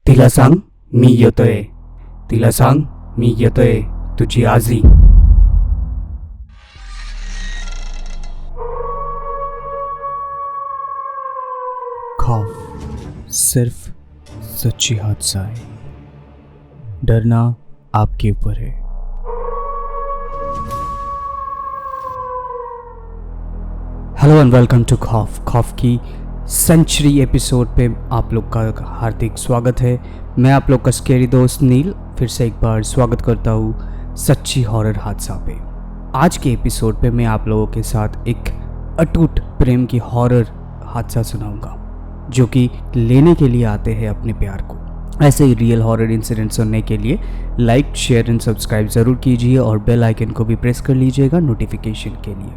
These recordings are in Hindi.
तिलासांग मी येतोय. तिलासांग मी येतोय तुझी आजी. खौफ सिर्फ सच्ची हादसा है. डरना आपके ऊपर है. हेलो एंड वेलकम टू खौफ की सेंचुरी एपिसोड पे आप लोग का हार्दिक स्वागत है. मैं आप लोग का स्केरी दोस्त नील फिर से एक बार स्वागत करता हूँ सच्ची हॉरर हादसा पे. आज के एपिसोड पे मैं आप लोगों के साथ एक अटूट प्रेम की हॉरर हादसा सुनाऊंगा जो कि लेने के लिए आते हैं अपने प्यार को. ऐसे ही रियल हॉरर इंसिडेंट सुनने के लिए लाइक शेयर एंड सब्सक्राइब ज़रूर कीजिए और बेल आइकन को भी प्रेस कर लीजिएगा नोटिफिकेशन के लिए,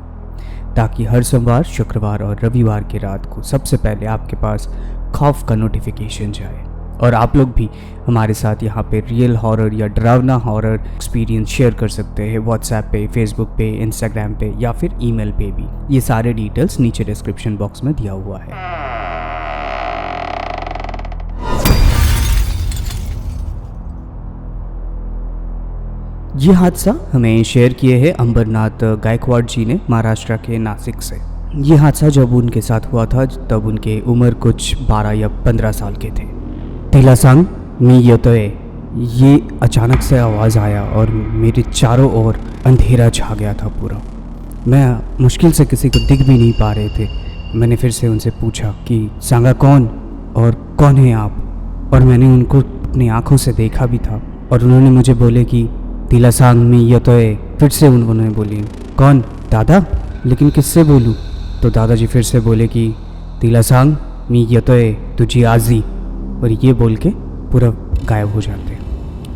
ताकि हर सोमवार, शुक्रवार और रविवार की रात को सबसे पहले आपके पास खौफ का नोटिफिकेशन जाए. और आप लोग भी हमारे साथ यहाँ पे रियल हॉरर या डरावना हॉरर एक्सपीरियंस शेयर कर सकते हैं व्हाट्सएप पे, फेसबुक पे, इंस्टाग्राम पे या फिर ईमेल पे भी. ये सारे डिटेल्स नीचे डिस्क्रिप्शन बॉक्स में दिया हुआ है. ये हादसा हमें शेयर किए हैं अंबरनाथ गायकवाड़ जी ने महाराष्ट्र के नासिक से. ये हादसा जब उनके साथ हुआ था तब उनके उम्र कुछ 12 या 15 साल के थे. तिलासांग मी येतोय, ये अचानक से आवाज़ आया और मेरे चारों ओर अंधेरा छा गया था पूरा. मैं मुश्किल से किसी को दिख भी नहीं पा रहे थे. मैंने फिर से उनसे पूछा कि सांगा कौन और कौन है आप. और मैंने उनको अपनी आँखों से देखा भी था और उन्होंने मुझे बोले कि तिलासांग मी येतोय. फिर से उन्होंने बोली कौन दादा, लेकिन किससे बोलूँ. तो दादाजी फिर से बोले कि तिलासांग मी येतोय तुझी आजी. और ये बोल के पूरा गायब हो जाते.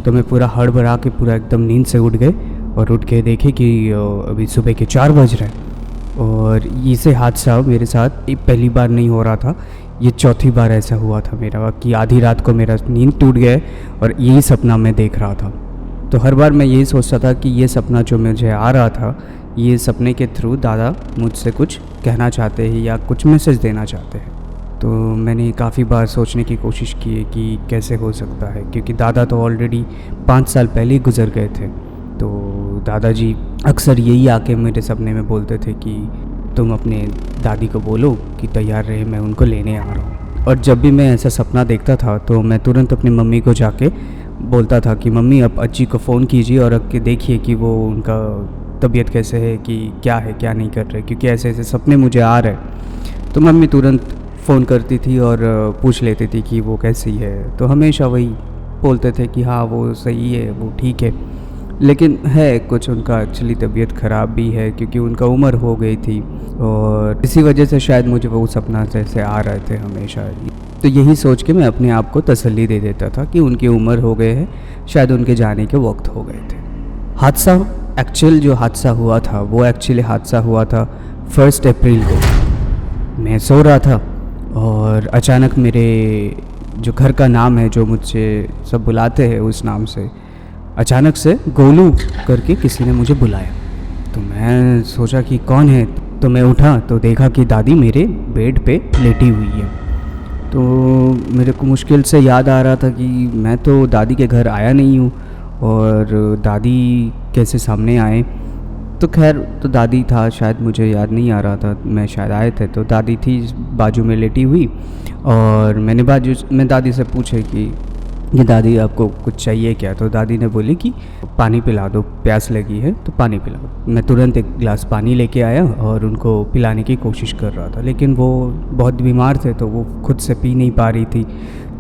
तो मैं पूरा हड़बड़ा के पूरा एकदम नींद से उठ गए और उठ के देखे कि अभी सुबह के 4 बज रहे हैं. और इसे हादसा मेरे साथ पहली बार नहीं हो रहा था, ये चौथी बार ऐसा हुआ था मेरा कि आधी रात को मेरा नींद टूट गया और यही सपना मैं देख रहा था. तो हर बार मैं यही सोचता था कि ये सपना जो मुझे आ रहा था, ये सपने के थ्रू दादा मुझसे कुछ कहना चाहते हैं या कुछ मैसेज देना चाहते हैं. तो मैंने काफ़ी बार सोचने की कोशिश की है कि कैसे हो सकता है, क्योंकि दादा तो ऑलरेडी 5 साल पहले ही गुजर गए थे. तो दादाजी अक्सर यही आके मेरे सपने में बोलते थे कि तुम अपने दादी को बोलो कि तैयार रहे, मैं उनको लेने आ रहा हूँ. और जब भी मैं ऐसा सपना देखता था तो मैं तुरंत अपनी मम्मी को जाके बोलता था कि मम्मी आप अज्जी को फ़ोन कीजिए और रख के देखिए कि वो उनका तबीयत कैसे है, कि क्या है क्या नहीं कर रहे, क्योंकि ऐसे ऐसे सपने मुझे आ रहे. तो मम्मी तुरंत फ़ोन करती थी और पूछ लेती थी कि वो कैसी है. तो हमेशा वही बोलते थे कि हाँ वो सही है, वो ठीक है. लेकिन है कुछ उनका एक्चुअली तबीयत ख़राब भी है, क्योंकि उनका उम्र हो गई थी और इसी वजह से शायद मुझे वो सपना जैसे आ रहे थे हमेशा. तो यही सोच के मैं अपने आप को तसल्ली दे देता था कि उनकी उम्र हो गए है, शायद उनके जाने के वक्त हो गए थे. हादसा एक्चुअल जो हादसा हुआ था वो एक्चुअली हादसा हुआ था 1 अप्रैल को. मैं सो रहा था और अचानक मेरे जो घर का नाम है, जो मुझसे सब बुलाते हैं उस नाम से, अचानक से गोलू करके किसी ने मुझे बुलाया. तो मैं सोचा कि कौन है. तो मैं उठा तो देखा कि दादी मेरे बेड पे लेटी हुई है. तो मेरे को मुश्किल से याद आ रहा था कि मैं तो दादी के घर आया नहीं हूँ और दादी कैसे सामने आए. तो खैर तो दादी था, शायद मुझे याद नहीं आ रहा था, मैं शायद आए थे. तो दादी थी बाजू में लेटी हुई और मैं दादी से पूछे कि ये दादी आपको कुछ चाहिए क्या. तो दादी ने बोली कि पानी पिला दो, प्यास लगी है तो पानी पिला दो. मैं तुरंत एक गिलास पानी लेके आया और उनको पिलाने की कोशिश कर रहा था, लेकिन वो बहुत बीमार थे तो वो खुद से पी नहीं पा रही थी.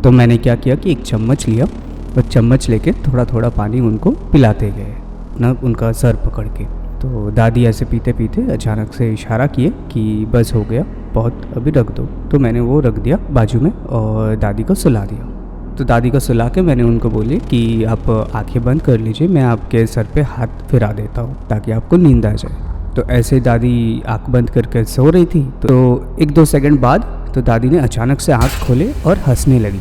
तो मैंने क्या किया कि एक चम्मच लिया और चम्मच लेके थोड़ा थोड़ा पानी उनको पिलाते गए ना, उनका सर पकड़ के. तो दादी ऐसे पीते पीते अचानक से इशारा किए कि बस हो गया बहुत, अभी रख दो. तो मैंने वो रख दिया बाजू में और दादी को सुला दिया. तो दादी को सुला के मैंने उनको बोली कि आप आंखें बंद कर लीजिए, मैं आपके सर पे हाथ फिरा देता हूँ ताकि आपको नींद आ जाए. तो ऐसे दादी आंख बंद करके सो रही थी. तो 1-2 सेकंड बाद तो दादी ने अचानक से आंख खोले और हंसने लगी.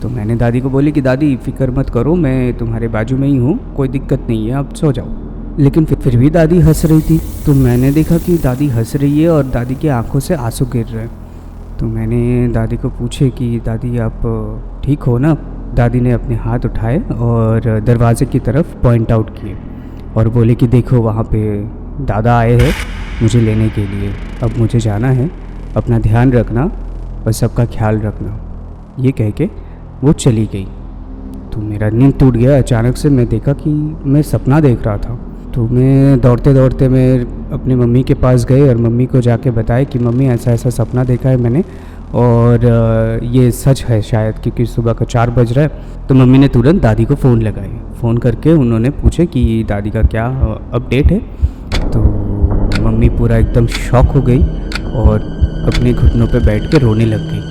तो मैंने दादी को बोली कि दादी फ़िक्र मत करो, मैं तुम्हारे बाजू में ही हूँ, कोई दिक्कत नहीं है, आप सो जाओ. लेकिन फिर भी दादी हंस रही थी. तो मैंने देखा कि दादी हंस रही है और दादी की आंखों से आंसू गिर रहे हैं. तो मैंने दादी को पूछे कि दादी आप ठीक हो ना? दादी ने अपने हाथ उठाए और दरवाजे की तरफ पॉइंट आउट किए और बोले कि देखो वहाँ पे दादा आए हैं मुझे लेने के लिए, अब मुझे जाना है, अपना ध्यान रखना और सबका ख्याल रखना। ये कह के वो चली गई। तो मेरा नींद टूट गया। अचानक से मैं देखा कि मैं सपना देख रहा था। तो मैं दौड़ते दौड़ते मैं अपनी मम्मी के पास गए और मम्मी को जाके बताया कि मम्मी ऐसा ऐसा सपना देखा है मैंने और ये सच है शायद, क्योंकि सुबह का 4 बज रहा है। तो मम्मी ने तुरंत दादी को फ़ोन लगाई। फ़ोन करके उन्होंने पूछे कि दादी का क्या अपडेट है। तो मम्मी पूरा एकदम शॉक हो गई और अपने घुटनों पे बैठ के रोने लग गई।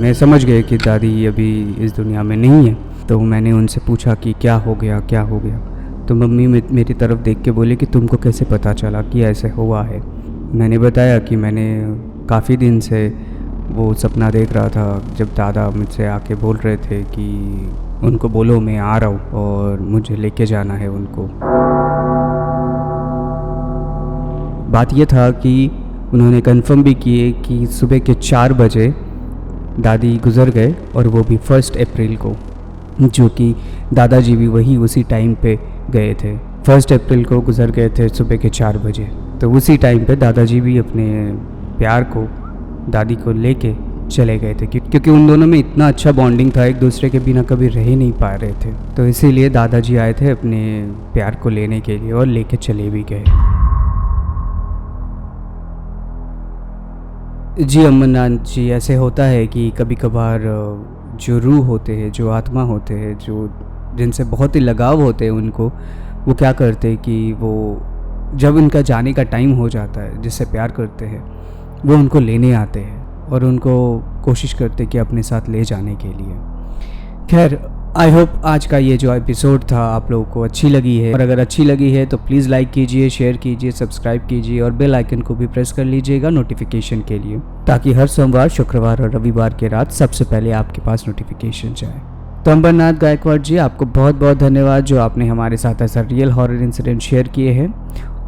मैं समझ गया कि दादी अभी इस दुनिया में नहीं है। तो मैंने उनसे पूछा कि क्या हो गया, क्या हो गया। तो मम्मी मेरी तरफ देख के बोले कि तुमको कैसे पता चला कि ऐसे हुआ है। मैंने बताया कि मैंने काफ़ी दिन से वो सपना देख रहा था जब दादा मुझसे आके बोल रहे थे कि उनको बोलो मैं आ रहा हूँ और मुझे लेके जाना है उनको। बात ये था कि उन्होंने कंफर्म भी किए कि सुबह के 4 बजे दादी गुज़र गए और वो भी 1 अप्रैल को, जो कि दादाजी भी वही उसी टाइम पे गए थे। 1 अप्रैल को गुज़र गए थे सुबह के 4 बजे। तो उसी टाइम पे दादाजी भी अपने प्यार को दादी को लेके चले गए थे, क्योंकि उन दोनों में इतना अच्छा बॉन्डिंग था, एक दूसरे के बिना कभी रह ही नहीं पा रहे थे। तो इसीलिए दादाजी आए थे अपने प्यार को लेने के लिए और लेके चले भी गए। जी अमरनाथ जी, ऐसे होता है कि कभी कभार जो रूह होते हैं, जो आत्मा होते हैं, जो जिनसे बहुत ही लगाव होते हैं उनको, वो क्या करते हैं कि वो जब उनका जाने का टाइम हो जाता है, जिससे प्यार करते हैं, वो उनको लेने आते हैं और उनको कोशिश करते हैं कि अपने साथ ले जाने के लिए। खैर, आई होप आज का ये जो एपिसोड था आप लोगों को अच्छी लगी है, और अगर अच्छी लगी है तो प्लीज़ लाइक कीजिए, शेयर कीजिए, सब्सक्राइब कीजिए और बेल आइकन को भी प्रेस कर लीजिएगा नोटिफिकेशन के लिए, ताकि हर सोमवार, शुक्रवार और रविवार के रात सबसे पहले आपके पास नोटिफिकेशन जाए। तो अंबरनाथ गायकवाड़ जी, आपको बहुत बहुत धन्यवाद जो आपने हमारे साथ ऐसा रियल हॉरर इंसिडेंट शेयर किए हैं।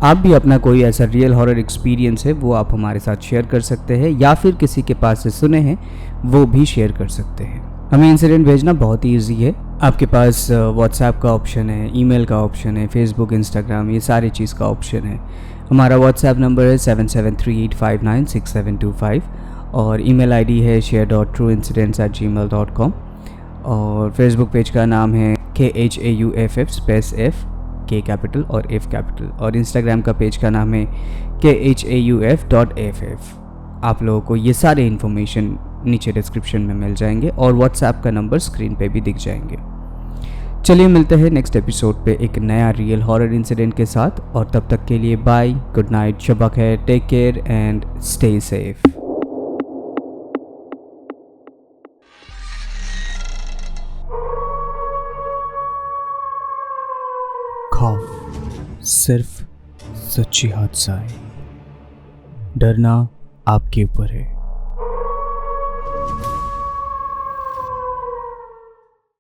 आप भी अपना कोई ऐसा रियल हॉरर एक्सपीरियंस है वो आप हमारे साथ शेयर कर सकते हैं, या फिर किसी के पास से सुने हैं वो भी शेयर कर सकते हैं। हमें इंसिडेंट भेजना बहुत ही ईजी है। आपके पास व्हाट्सएप का ऑप्शन है, ईमेल का ऑप्शन है, फेसबुक, इंस्टाग्राम, ये सारी चीज़ का ऑप्शन है। हमारा व्हाट्सएप नंबर है 7738596725 और ईमेल आईडी है share.trueincidents@gmail.com और फेसबुक पेज का नाम है KHAUFF space F K capital और F कैपिटल, और इंस्टाग्राम का पेज का नाम है KHAUF.FF। आप लोगों को ये सारे इन्फॉर्मेशन नीचे डिस्क्रिप्शन में मिल जाएंगे और व्हाट्सएप का नंबर स्क्रीन पे भी दिख जाएंगे। चलिए मिलते हैं नेक्स्ट एपिसोड पे एक नया रियल हॉरर इंसिडेंट के साथ, और तब तक के लिए बाय, गुड नाइट, शब खैर, take care and stay safe. खौफ सिर्फ सच्ची हादसा है, डरना आपके ऊपर है।